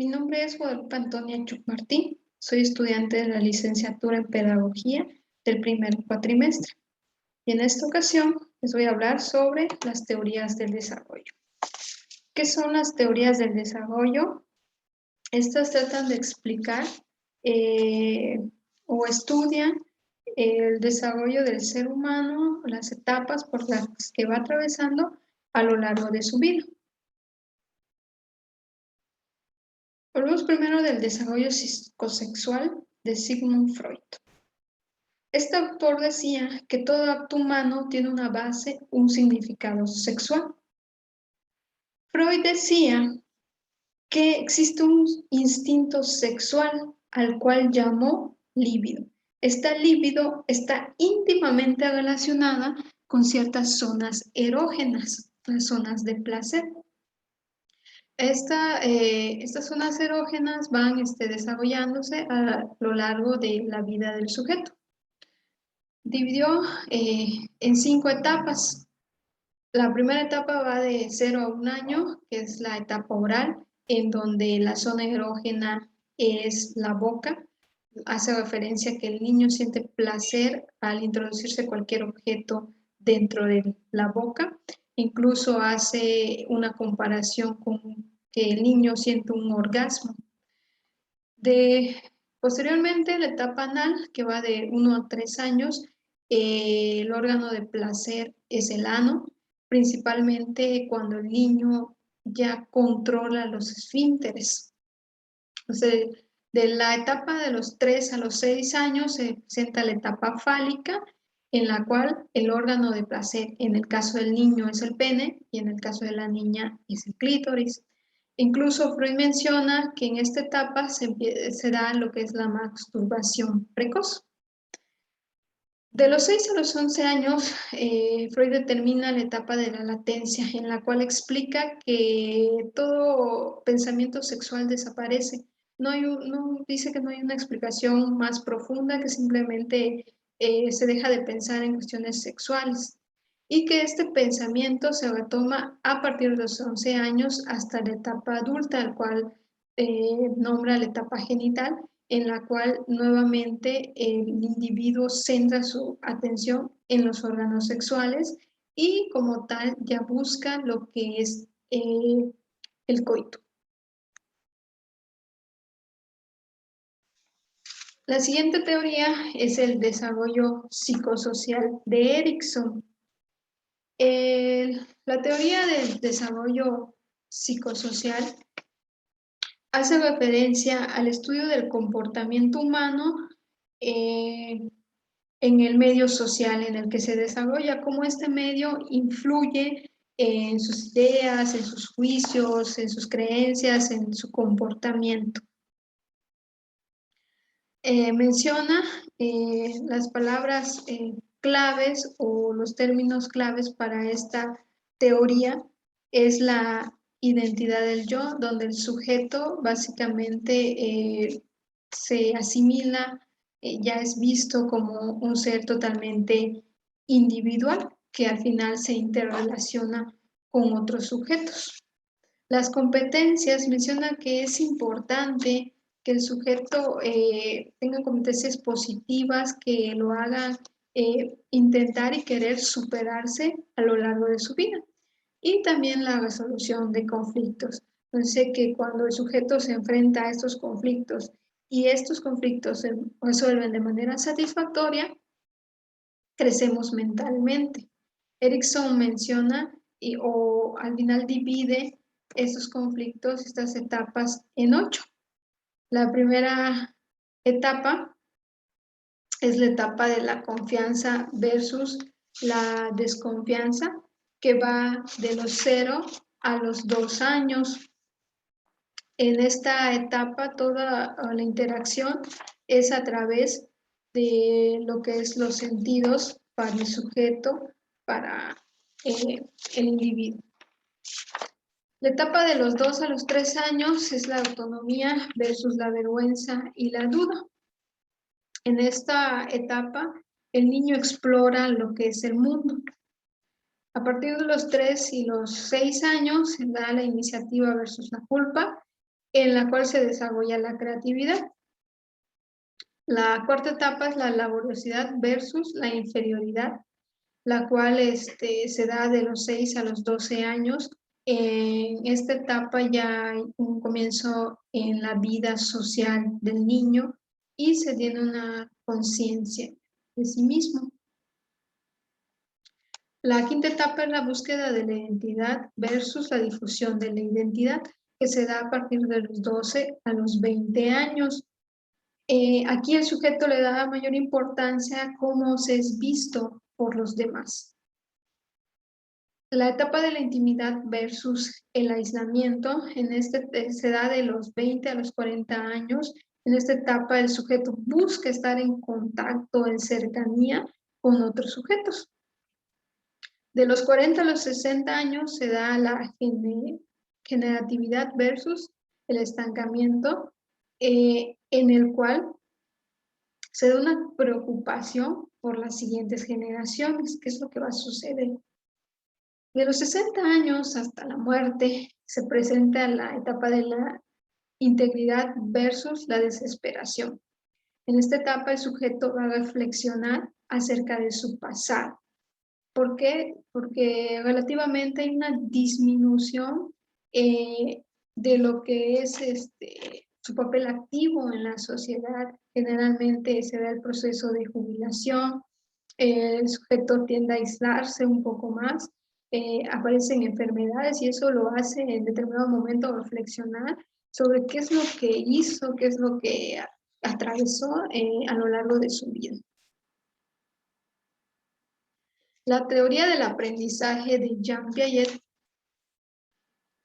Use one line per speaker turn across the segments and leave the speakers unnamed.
Mi nombre es Guadalupe Antonia Chuc Martín. Soy estudiante de la licenciatura en Pedagogía del primer cuatrimestre. Y en esta ocasión les voy a hablar sobre las teorías del desarrollo. ¿Qué son las teorías del desarrollo? Estas tratan de explicar o estudian el desarrollo del ser humano, las etapas por las que va atravesando a lo largo de su vida. Hablemos primero del desarrollo psicosexual de Sigmund Freud. Este autor decía que todo acto humano tiene una base, un significado sexual. Freud decía que existe un instinto sexual al cual llamó líbido. Esta líbido está íntimamente relacionada con ciertas zonas erógenas, las zonas de placer. Estas zonas erógenas van desarrollándose a lo largo de la vida del sujeto. Dividió en 5 etapas. La primera etapa va de 0 a 1 año, que es la etapa oral, en donde la zona erógena es la boca. Hace referencia a que el niño siente placer al introducirse cualquier objeto dentro de la boca. Incluso hace una comparación con que el niño siente un orgasmo. Posteriormente, la etapa anal, que va de 1 a 3 años, el órgano de placer es el ano, principalmente cuando el niño ya controla los esfínteres. Entonces, de la etapa de los 3 a los 6 años se presenta la etapa fálica, en la cual el órgano de placer, en el caso del niño, es el pene y en el caso de la niña es el clítoris. Incluso Freud menciona que en esta etapa se da lo que es la masturbación precoz. De los 6 a los 11 años, Freud determina la etapa de la latencia, en la cual explica que todo pensamiento sexual desaparece. Dice que no hay una explicación más profunda, que simplemente se deja de pensar en cuestiones sexuales y que este pensamiento se retoma a partir de los 11 años hasta la etapa adulta, al cual nombra la etapa genital, en la cual nuevamente el individuo centra su atención en los órganos sexuales y como tal ya busca lo que es el coito. La siguiente teoría es el desarrollo psicosocial de Erikson. La teoría del desarrollo psicosocial hace referencia al estudio del comportamiento humano en el medio social en el que se desarrolla, cómo este medio influye en sus ideas, en sus juicios, en sus creencias, en su comportamiento. Menciona las palabras claves o los términos claves para esta teoría es la identidad del yo, donde el sujeto básicamente se asimila, ya es visto como un ser totalmente individual que al final se interrelaciona con otros sujetos. Las competencias menciona que es importante que el sujeto tenga competencias positivas que lo hagan intentar y querer superarse a lo largo de su vida. Y también la resolución de conflictos. Entonces, que cuando el sujeto se enfrenta a estos conflictos y estos conflictos se resuelven de manera satisfactoria, crecemos mentalmente. Erikson menciona o al final divide estos conflictos, estas etapas en 8. La primera etapa es la etapa de la confianza versus la desconfianza, que va de los 0 a los 2 años. En esta etapa toda la interacción es a través de lo que es los sentidos para el sujeto, para el individuo. La etapa de los 2 a los 3 años es la autonomía versus la vergüenza y la duda. En esta etapa, el niño explora lo que es el mundo. A partir de los 3 y los 6 años se da la iniciativa versus la culpa en la cual se desarrolla la creatividad. La cuarta etapa es la laboriosidad versus la inferioridad, la cual se da de los 6 a los 12 años. En esta etapa ya hay un comienzo en la vida social del niño y se tiene una conciencia de sí mismo. La quinta etapa es la búsqueda de la identidad versus la difusión de la identidad, que se da a partir de los 12 a los 20 años. Aquí el sujeto le da mayor importancia a cómo se es visto por los demás. La etapa de la intimidad versus el aislamiento, se da de los 20 a los 40 años. En esta etapa el sujeto busca estar en contacto, en cercanía con otros sujetos. De los 40 a los 60 años se da la generatividad versus el estancamiento, en el cual se da una preocupación por las siguientes generaciones, qué es lo que va a suceder. De los 60 años hasta la muerte se presenta la etapa de la integridad versus la desesperación. En esta etapa el sujeto va a reflexionar acerca de su pasado. ¿Por qué? Porque relativamente hay una disminución de lo que es su papel activo en la sociedad. Generalmente se da el proceso de jubilación, el sujeto tiende a aislarse un poco más, aparecen enfermedades y eso lo hace en determinado momento reflexionar sobre qué es lo que hizo, qué es lo que atravesó a lo largo de su vida. La teoría del aprendizaje de Jean Piaget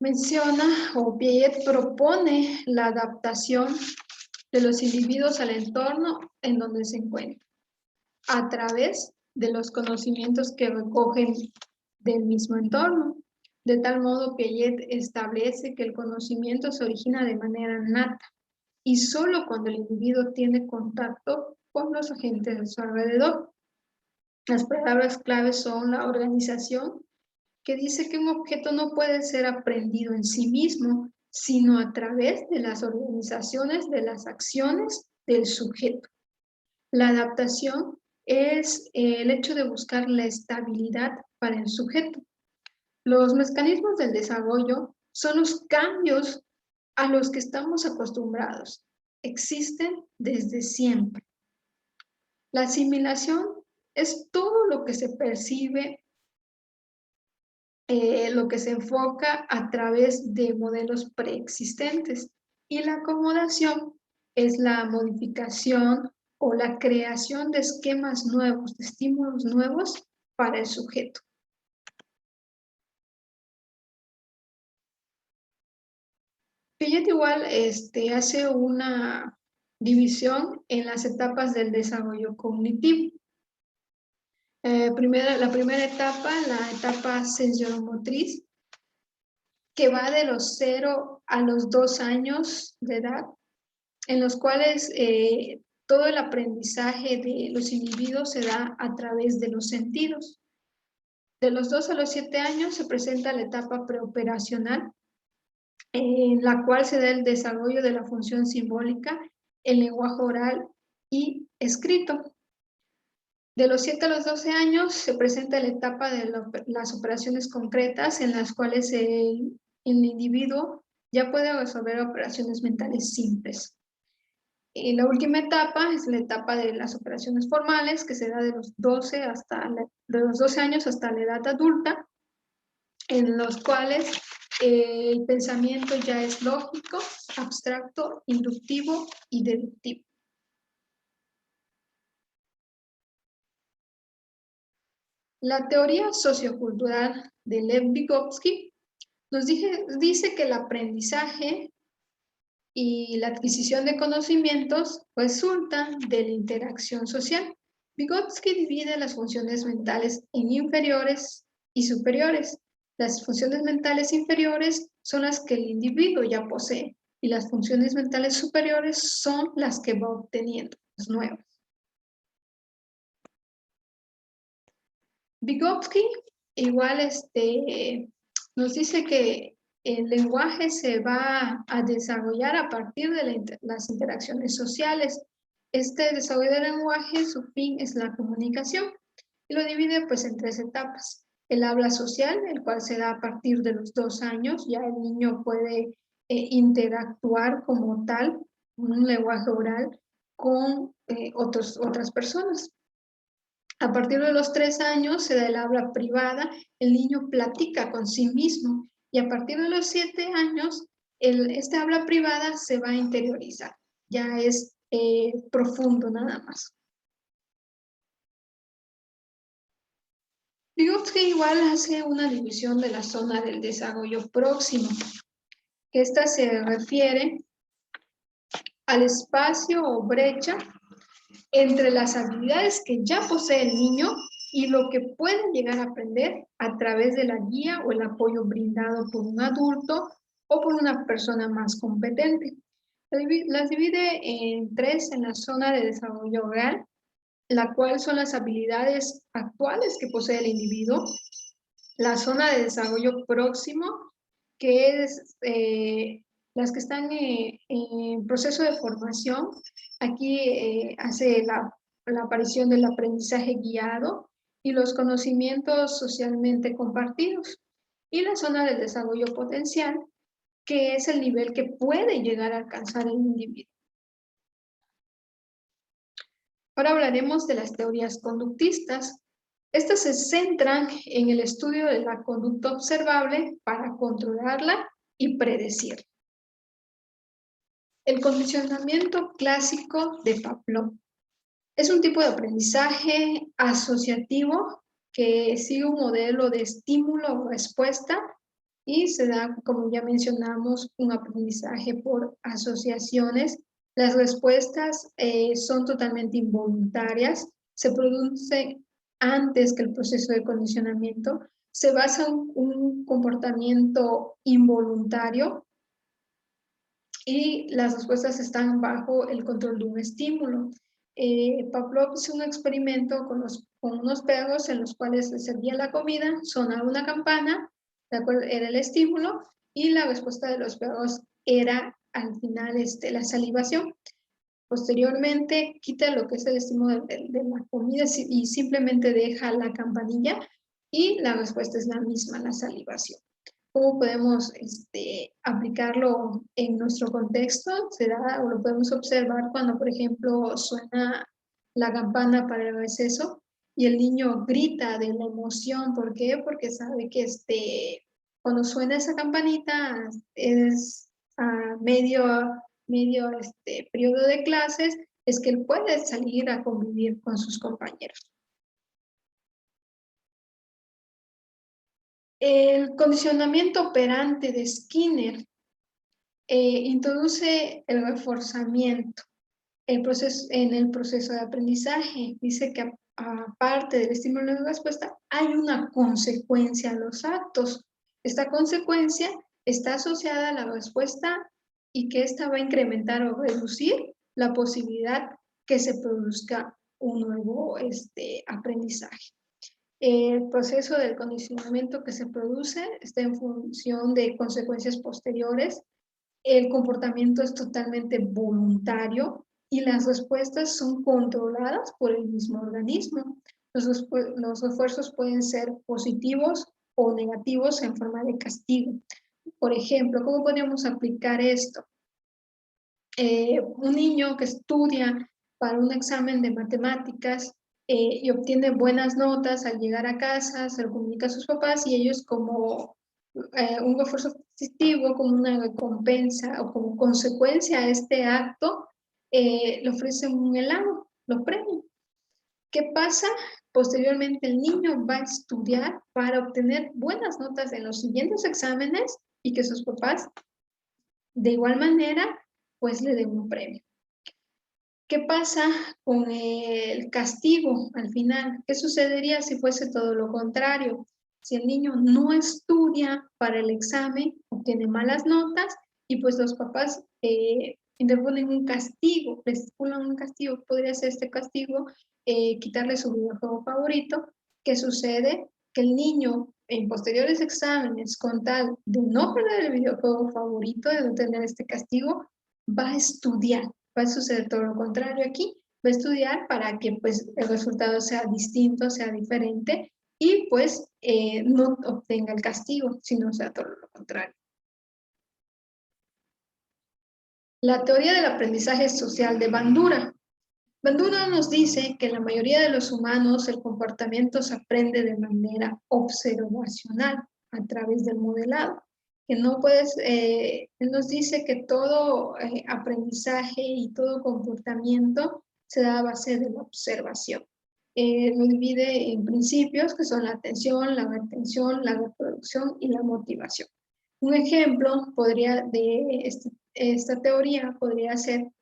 menciona o Piaget propone la adaptación de los individuos al entorno en donde se encuentran a través de los conocimientos que recogen del mismo entorno. De tal modo, Piaget establece que el conocimiento se origina de manera nata y solo cuando el individuo tiene contacto con los agentes de su alrededor. Las palabras claves son la organización, que dice que un objeto no puede ser aprendido en sí mismo, sino a través de las organizaciones de las acciones del sujeto. La adaptación es el hecho de buscar la estabilidad para el sujeto. Los mecanismos del desarrollo son los cambios a los que estamos acostumbrados. Existen desde siempre. La asimilación es todo lo que se percibe, lo que se enfoca a través de modelos preexistentes. Y la acomodación es la modificación o la creación de esquemas nuevos, de estímulos nuevos para el sujeto. Piaget igual hace una división en las etapas del desarrollo cognitivo. La primera etapa, la etapa sensoromotriz, que va de los 0 a los 2 años de edad, en los cuales todo el aprendizaje de los individuos se da a través de los sentidos. De los 2 a los 7 años se presenta la etapa preoperacional, en la cual se da el desarrollo de la función simbólica, el lenguaje oral y escrito. De los 7 a los 12 años se presenta la etapa de las operaciones concretas, en las cuales el individuo ya puede resolver operaciones mentales simples. Y la última etapa es la etapa de las operaciones formales, que se da de los 12 años hasta la edad adulta, en los cuales el pensamiento ya es lógico, abstracto, inductivo y deductivo. La teoría sociocultural de Lev Vygotsky nos dice que el aprendizaje y la adquisición de conocimientos resultan de la interacción social. Vygotsky divide las funciones mentales en inferiores y superiores. Las funciones mentales inferiores son las que el individuo ya posee y las funciones mentales superiores son las que va obteniendo, las nuevas. Vygotsky igual nos dice que El lenguaje se va a desarrollar a partir de las interacciones sociales. Este desarrollo del lenguaje, su fin es la comunicación y lo divide pues en 3 etapas. El habla social, el cual se da a partir de los 2 años, ya el niño puede interactuar como tal, un lenguaje oral, con otras personas. A partir de los 3 años se da el habla privada, el niño platica con sí mismo y a partir de los 7 años este habla privada se va a interiorizar, ya es profundo nada más. Vygotsky igual hace una división de la zona del desarrollo próximo. Esta se refiere al espacio o brecha entre las habilidades que ya posee el niño y lo que puede llegar a aprender a través de la guía o el apoyo brindado por un adulto o por una persona más competente. Las divide en 3 en la zona de desarrollo real, la cual son las habilidades actuales que posee el individuo, la zona de desarrollo próximo, que es las que están en proceso de formación. Aquí hace la aparición del aprendizaje guiado y los conocimientos socialmente compartidos. Y la zona del desarrollo potencial, que es el nivel que puede llegar a alcanzar el individuo. Ahora hablaremos de las teorías conductistas. Estas se centran en el estudio de la conducta observable para controlarla y predecir. El condicionamiento clásico de Pavlov es un tipo de aprendizaje asociativo que sigue un modelo de estímulo o respuesta y se da, como ya mencionamos, un aprendizaje por asociaciones. Las respuestas son totalmente involuntarias, se producen antes que el proceso de condicionamiento, se basa en un comportamiento involuntario y las respuestas están bajo el control de un estímulo. Pavlov hizo un experimento con unos perros en los cuales les servía la comida, sonaba una campana, la cual era el estímulo, y la respuesta de los perros era al final la salivación. Posteriormente quita lo que es el estímulo de la comida y simplemente deja la campanilla y la respuesta es la misma, la salivación. ¿Cómo podemos aplicarlo en nuestro contexto? Se da o lo podemos observar cuando, por ejemplo, suena la campana para el receso y el niño grita de la emoción. ¿Por qué? Porque sabe que cuando suena esa campanita es a medio periodo de clases, es que él puede salir a convivir con sus compañeros. El condicionamiento operante de Skinner introduce el reforzamiento en el proceso de aprendizaje. Dice que aparte del estímulo y la respuesta, hay una consecuencia a los actos. Esta consecuencia está asociada a la respuesta y que esta va a incrementar o reducir la posibilidad que se produzca un nuevo aprendizaje. El proceso del condicionamiento que se produce está en función de consecuencias posteriores. El comportamiento es totalmente voluntario y las respuestas son controladas por el mismo organismo. Los refuerzos pueden ser positivos o negativos en forma de castigo. Por ejemplo, ¿cómo podríamos aplicar esto? Un niño que estudia para un examen de matemáticas y obtiene buenas notas al llegar a casa, se lo comunica a sus papás y ellos como un refuerzo positivo, como una recompensa o como consecuencia a este acto, le ofrecen un helado, lo premian. ¿Qué pasa? Posteriormente el niño va a estudiar para obtener buenas notas en los siguientes exámenes y que sus papás de igual manera pues le den un premio. ¿Qué pasa con el castigo al final? ¿Qué sucedería si fuese todo lo contrario? Si el niño no estudia para el examen, obtiene malas notas y pues los papás interponen un castigo, les estipulan un castigo, podría ser este castigo, quitarle su videojuego favorito. ¿Qué sucede? Que el niño en posteriores exámenes, con tal de no perder el videojuego favorito, de no tener este castigo, va a estudiar. Va a suceder todo lo contrario aquí. Va a estudiar para que pues, el resultado sea distinto, sea diferente y pues no obtenga el castigo, sino sea todo lo contrario. La teoría del aprendizaje social de Bandura. Bandura nos dice que en la mayoría de los humanos el comportamiento se aprende de manera observacional a través del modelado. Que no puedes, él nos dice que todo aprendizaje y todo comportamiento se da a base de la observación. Lo divide en principios que son la atención, la atención, la reproducción y la motivación. Un ejemplo de esta teoría podría ser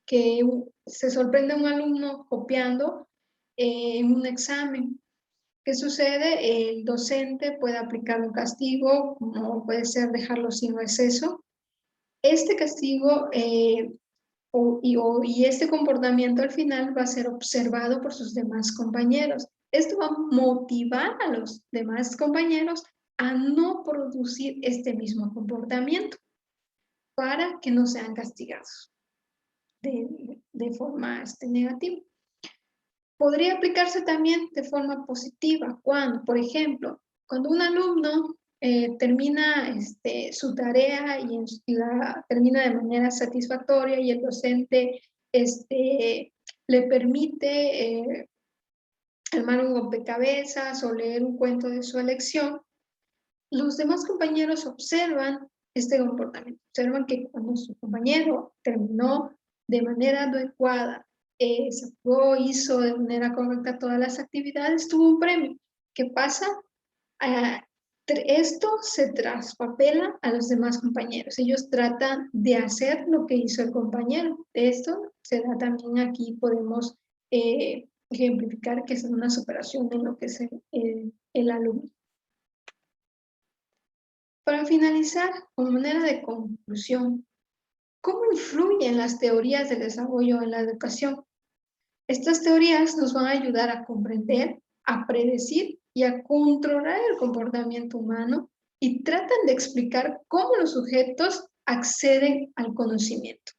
que se sorprende un alumno copiando en un examen. ¿Qué sucede? El docente puede aplicar un castigo, como puede ser dejarlo sin receso. Este castigo y este comportamiento al final va a ser observado por sus demás compañeros. Esto va a motivar a los demás compañeros a no producir este mismo comportamiento para que no sean castigados de forma negativa. Podría aplicarse también de forma positiva cuando, por ejemplo, cuando un alumno termina su tarea y la termina de manera satisfactoria y el docente le permite armar un rompecabezas o leer un cuento de su elección, los demás compañeros observan este comportamiento, observan que cuando su compañero terminó de manera adecuada, hizo de manera correcta todas las actividades, tuvo un premio. ¿Qué pasa? Esto se traspapela a los demás compañeros. Ellos tratan de hacer lo que hizo el compañero. Esto se da también aquí, podemos ejemplificar que es una superación en lo que es el alumno. Para finalizar, como manera de conclusión, ¿cómo influyen las teorías del desarrollo en la educación? Estas teorías nos van a ayudar a comprender, a predecir y a controlar el comportamiento humano y tratan de explicar cómo los sujetos acceden al conocimiento.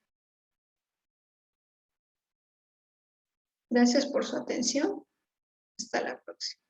Gracias por su atención. Hasta la próxima.